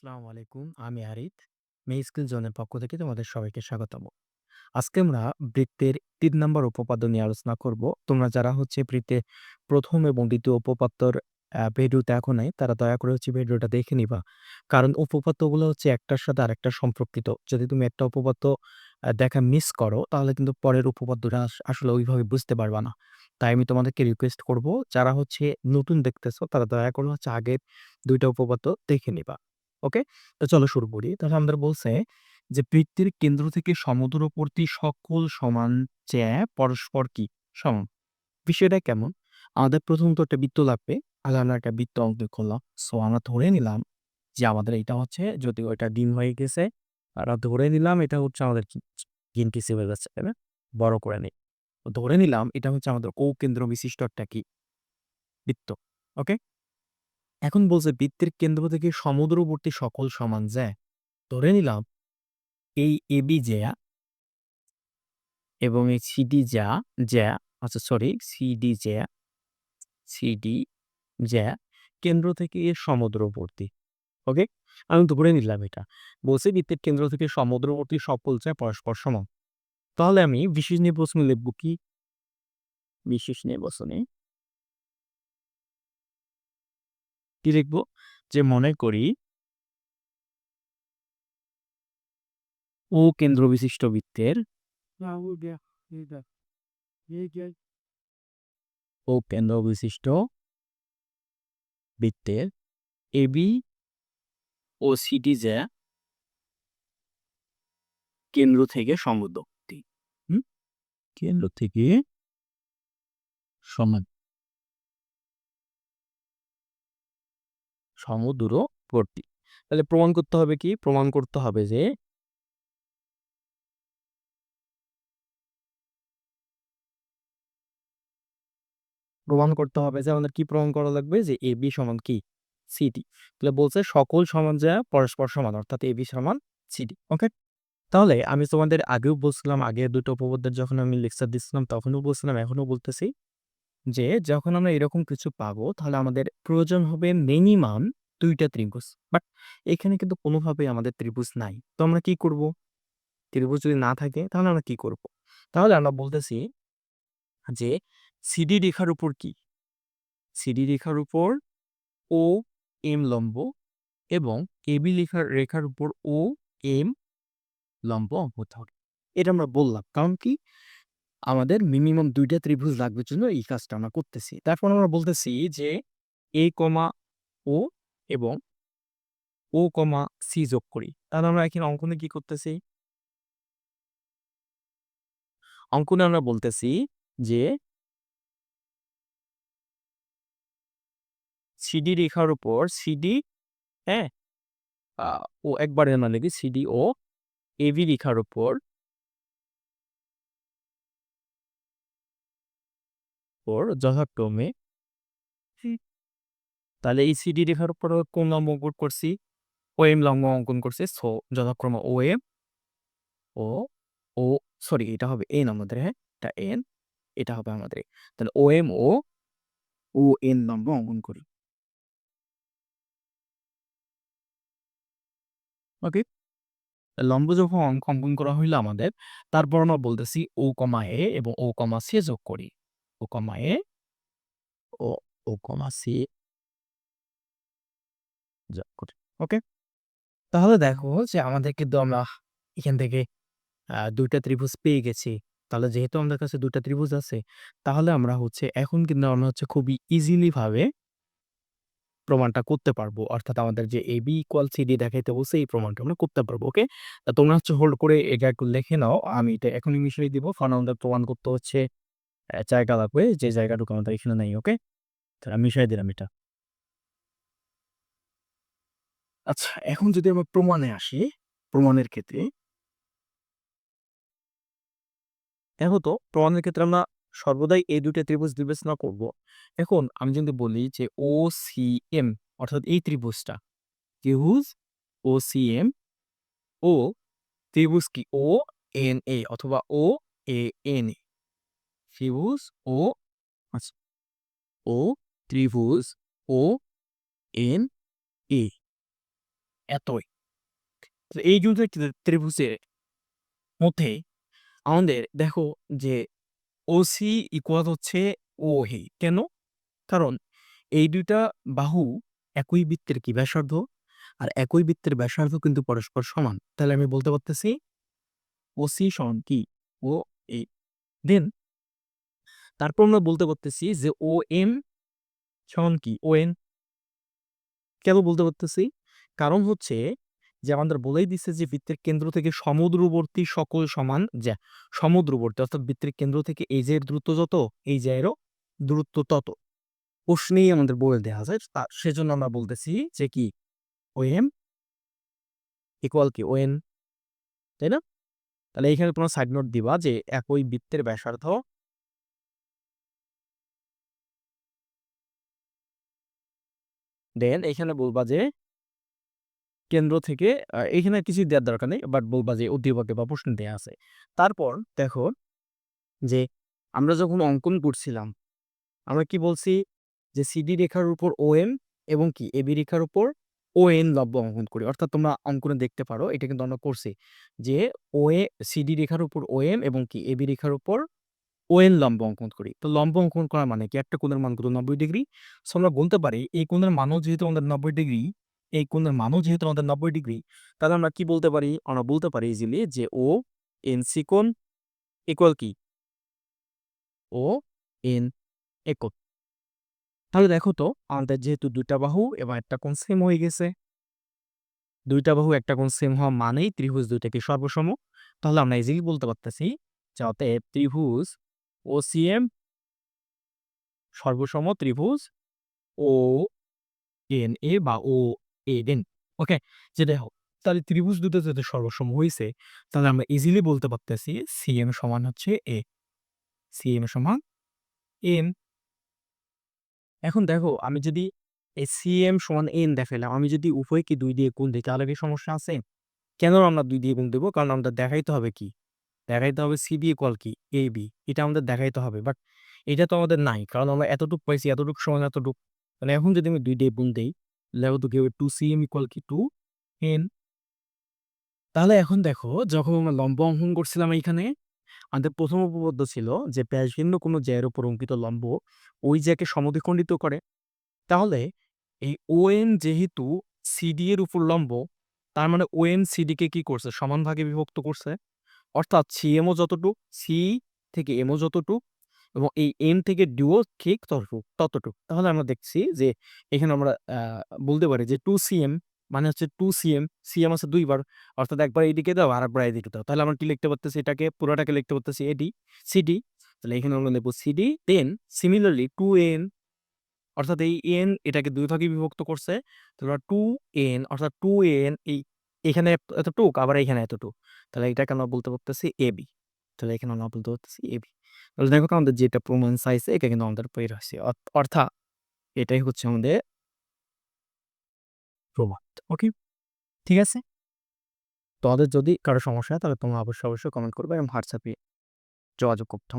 আসসালামু আলাইকুম। আমি আরিফ। মে স্কিল জোনের পক্ষ থেকে তোমাদের সবাইকে স্বাগতম। আজকে আমরা বৃত্তের ৩ নম্বর উপপাদ্য নিয়ে আলোচনা করব। তোমরা যারা বৃত্তের ১ম এবং ২য় উপপাদ্যর ভিডিও দেখো নাই, তারা দয়া করে ভিডিওটা দেখে নিবা। কারণ উপপাদ্যগুলো একটার সাথে আরেকটা সম্পর্কিত। যদি তুমি একটা উপপাদ্য দেখা মিস করো, তাহলে কিন্তু পরের উপপাদ্যটা আসলে ওইভাবে বুঝতে পারবা না। তাই আমি তোমাদেরকে রিকোয়েস্ট করব, যারা নতুন দেখতেছো, তারা দয়া করে আগের ২ টা উপপাদ্য দেখে নিবা। ওকে? তো চলো শুরু করি। তাহলে আমাদের বলছে যে বৃত্তের কেন্দ্র থেকে সমদূরবর্তী সকল সমান জ্যা পরস্পর কি? সমান। বিষয়টা কেমন? আমাদের প্রথমত একটা বৃত্ত লাগবে। আগে আমরা একটা বৃত্ত অঙ্কন করলাম। সো আমরা ধরে নিলাম যে আমাদের এটা যদিও এটা দিন হয়ে গেছে। আমরা ধরে নিলাম এটা আমাদের কি? গিনতি হয়ে যাচ্ছে, তাই না? বড় করে নেই। ধরে নিলাম এটা আমাদের কেন্দ্র বিশিষ্ট একটা কি? বৃত্ত। ওকে? এখন বলছে বৃত্তের কেন্দ্র থেকে সমদূরবর্তী সকল সমান জ্যা। ধরে নিলাম এই এবি জ্যা এবং এই সিডি জ্যা সিডি জ্যা কেন্দ্র থেকে সমুদ্রবর্তী। ওকে? আমি ধরে নিলাম এটা। বলছে বৃত্তের কেন্দ্র থেকে সমুদ্রবর্তী সকল জ্যা পরস্পর সমান। তাহলে আমি বিশেষ নির্বাচনে লিখব কি? বিশেষ নির্বাচনে কি লিখব? যে মনে করি ও কেন্দ্র বিশিষ্ট বৃত্তের ও কেন্দ্র বিশিষ্ট বৃত্তের এবি ও সিডি জ্যা কেন্দ্র থেকে সমুদ্রবর্তী। হুম? কেন্দ্র থেকে সমান সমদূরবর্তী। তাহলে প্রমাণ করতে হবে কি? প্রমাণ করতে হবে যে আমাদের কি প্রমাণ করা লাগবে? যে এবি সমান কি? সিডি। তাহলে বলছে সকল সমান জ্যা পরস্পর সমান, অর্থাৎ এবি সমান সিডি। ওকে? তাহলে আমি তোমাদের আগেও বলছিলাম, আগের ২ টো উপপাদ্যের যখন আমি লেকচার দিচ্ছিলাম তখনও বলছিলাম, এখনো বলতেছি যে যখন আমরা এরকম কিছু পাবো, তাহলে আমাদের প্রয়োজন হবে মিনিমাম ২ টা ত্রিভুজ। বাট এখানে কিন্তু কোনোভাবেই আমাদের ত্রিভুজ নাই। তো আমরা কি করব? ত্রিভুজ যদি না থাকে তাহলে আমরা কি করব? তাহলে আমরা বলতেছি যে সিডি রেখার উপর কি? সিডি রেখার উপর ও এম লম্ব এবং এবি রেখার উপর ও এম লম্ব অঙ্কন করতে হবে। এটা আমরা বললাম। কারণ কি? আমাদের মিনিমাম ২ টা ত্রিভুজ লাগবে জন্য এই কাজটা আমরা করতেছি। তারপর আমরা বলতেছি যে এ, ও এবং ও, সি যোগ করি। তাহলে আমরা এখানে অঙ্কনে কি করতেছি? অঙ্কনে আমরা বলতেছি যে সিডি রেখার উপর সিডি, হ্যাঁ? আ ও একবারে না লিখি, সিডি ও এবি রেখার উপর যথাক্রমে তাহলে এই সিডি রেখার উপর কোন লম্ব অঙ্কন করছি? ওএম লম্ব অঙ্কন করছি। সো যথাক্রমে ওএম ও ও সরি, এটা হবে এন আমাদের, হ্যাঁ? এটা এন, এটা হবে আমাদের এ। তাহলে ওএম ও ওএন লম্ব অঙ্কন করি। ওকে? লম্ব যখন অঙ্কন করা হইল আমাদের, তারপর আমরা বলতেছি ও, এ এবং ও, সি যোগ করি। ও, এ ও ও, সি যোগ করি। ওকে? তাহলে দেখো যে আমাদের কিন্তু আমরা এখান থেকে ২ টা ত্রিভুজ পেয়ে গেছি। তাহলে যেহেতু আমাদের কাছে ২ টা ত্রিভুজ আছে, তাহলে আমরা এখন কিন্তু আমরা খুবই ইজিলি ভাবে প্রমাণটা করতে পারবো। অর্থাৎ আমাদের যে AB ইকুয়াল CD দেখাইতে বলছে, এই প্রমাণটা আমরা করতে পারবো। ওকে? তোমরা হোল্ড করে এটা একটু লিখে নাও। আমি এটা এখনই মিশিয়ে দিব। কারণ আমাদের প্রমাণ করতে জায়গা লাগবে, যে জায়গাটুকু আমাদের এখানে নাই। ওকে? তো আমি মিশাই দিলাম এটা। আচ্ছা, এখন যদি আমরা প্রমাণে আসি, প্রমাণের ক্ষেত্রে দেখো তো, প্রমাণের ক্ষেত্রে আমরা সর্বদাই এই ২ টা ত্রিভুজ বিবেচনা করব। এখন আমি যদি বলি যে OCM, অর্থাৎ এই ত্রিভুজটা, ত্রিভুজ OCM ও ত্রিভুজ কি? ONA অথবা OANA, ত্রিভুজ ও আচ্ছা, ও ত্রিভুজ ONA এতই। তো এই দুটো ত্রিভুজের মধ্যে আমাদের দেখো যে ওসি ইকুয়াল হচ্ছে ওএ। কেন? কারণ এই ২ টা বাহু একই বৃত্তের কি ব্যাসার্ধ, আর একই বৃত্তের ব্যাসার্ধ কিন্তু পরস্পর সমান। তাহলে আমি বলতে পারতেছি ওসি সমান কি? ওএ। দেন তারপর আমরা বলতে পারতেছি যে ওএম সমান কি? ওএন। কেন বলতে পারতেছি? কারণ হচ্ছে যে আমাদের বলেই দিছে যে বৃত্তের কেন্দ্র থেকে সমদূরবর্তী সকল সমান যা সমদূরবর্তী অর্থাৎ বৃত্তের কেন্দ্র থেকে এই যে এর দূরত্ব যত, এই যে এরও দূরত্ব তত। প্রশ্নেই আমাদের বলে দেয়া যায়। সেজন্য আমরা বলতেছি যে কি ওএম ইকুয়াল কি ওএন, তাই না? তাহলে এখানে তোমরা সাইড নোট দিবা যে একই বৃত্তের ব্যাসার্ধ, দেন এখানে বলবা যে কেন্দ্র থেকে এখানে কিছুই দেওয়ার দরকার নেই। বাট বলবা যে উদ্দীপকে বা প্রশ্নে দেয়া আছে। তারপর দেখো যে আমরা যখন অঙ্কন করছিলাম, আমরা কি বলছি? যে সিডি রেখার উপর ওএম এবং কি এবি রেখার উপর ওএন লব্ধ অঙ্কন করি। অর্থাৎ তোমরা অঙ্কনে দেখতে পারো, এটা কিন্তু আমরা করছি যে ওএ সিডি রেখার উপর ওএম এবং কি এবি রেখার উপর ওএন লম্ব অঙ্কন করি। তো লম্ব অঙ্কন করা মানে কি? একটা কোণের মান কত? ৯০ ডিগ্রি। সো আমরা বলতে পারি এই কোণের মানও যেহেতু আমাদের ৯০ ডিগ্রি, এই কোণের মানও যেহেতু আমাদের ৯০ ডিগ্রি, তাহলে আমরা কি বলতে পারি? আমরা বলতে পারি ইজিলি যে ও এনসি কোণ ইকুয়াল কি? ও এন একক। তাহলে দেখো তো আমাদের যেহেতু ২ টা বাহু এবং একটা কোণ সেম হয়ে গেছে। ২ টা বাহু একটা কোণ সেম হওয়া মানেই ত্রিভুজ ২ টা কি সর্বসম। তাহলে আমরা ইজিলি বলতে পারতেছি যে অতএব ত্রিভুজ ওসিএম সর্বসম ত্রিভুজ ONA বা OAN। ওকে? যে দেখো তাহলে ত্রিভুজ দুটো যদি সর্বসম হইছে, তাহলে আমরা ইজিলি বলতে পারতেছি সিএম সমান হচ্ছে এ। সিএম সমান এন। এখন দেখো আমি যদি এই সিএম সমান এন দেখাইলাম, আমি যদি উভয়কে ২ দিয়ে গুণ দেই তাহলে কি সমস্যা আছে? কেন আমরা ২ দিয়ে গুণ দেব? কারণ আমাদের দেখাইতে হবে কি? দেখাইতে হবে সিবি ইকুয়াল কি? এবি। এটা আমাদের দেখাইতে হবে। বাট এটা তো আমাদের নাই। কারণ আমরা এতটুক পাইছি, এতটুক সমান এতটুক। মানে এখন যদি আমি ২ দিয়ে গুণ দেই, তাহলে তো কি হবে 2cm ইকুয়াল কি 2n। তাহলে এখন দেখো যখন আমরা লম্ব অঙ্কন করছিলাম এইখানে, আমাদের ১ম উপপাদ্য ছিল যে ব্যাসভিন্ন কোনো জ্যায়ের উপর অঙ্কিত লম্ব ওই জ্যাকে সমদ্বিখণ্ডিত করে। তাহলে এই ON যেহেতু CD এর উপর লম্ব, তার মানে ON CD কে কি করছে? সমান ভাগে বিভক্ত করছে। অর্থাৎ CM ও যতটুক, C থেকে M ও যতটুক এবং এই M থেকে D ও ঠিক ততটুক। তাহলে আমরা দেখছি যে এখানে আমরা বলতে পারি যে 2cm মানে হচ্ছে 2cm, cm আছে ২ বার। অর্থাৎ একবার এইদিকে দাও আরেকবার এইদিকে দাও। তাহলে আমরা কি লিখতে পারতেছি? এটাকে পুরোটাকে লিখতে পারতেছি AD, CD। তাহলে এখানে আমরা লিখব CD, দেন সিমিলারলি 2n অর্থাৎ এই n এটাকে ২ ভাগে বিভক্ত করছে। তোমরা 2n অর্থাৎ 2n এখানে এতটুক আবার এখানে এতটুক। তাহলে এটাকে আমরা বলতে পারতেছি AB। তাহলে এখানে আমরা বলতে পারতেছি AB। তাহলে দেখো তো আমাদের যেটা প্রমাণ চাইছে এটা কিন্তু আমাদের বের হইছে। অর্থাৎ এটাই হচ্ছে আমাদের প্রমাণ। ওকে? ঠিক আছে? তোমাদের যদি কারো সমস্যা হয় তাহলে তোমরা অবশ্যই কমেন্ট করবে এবং WhatsApp এ যোগাযোগ করতে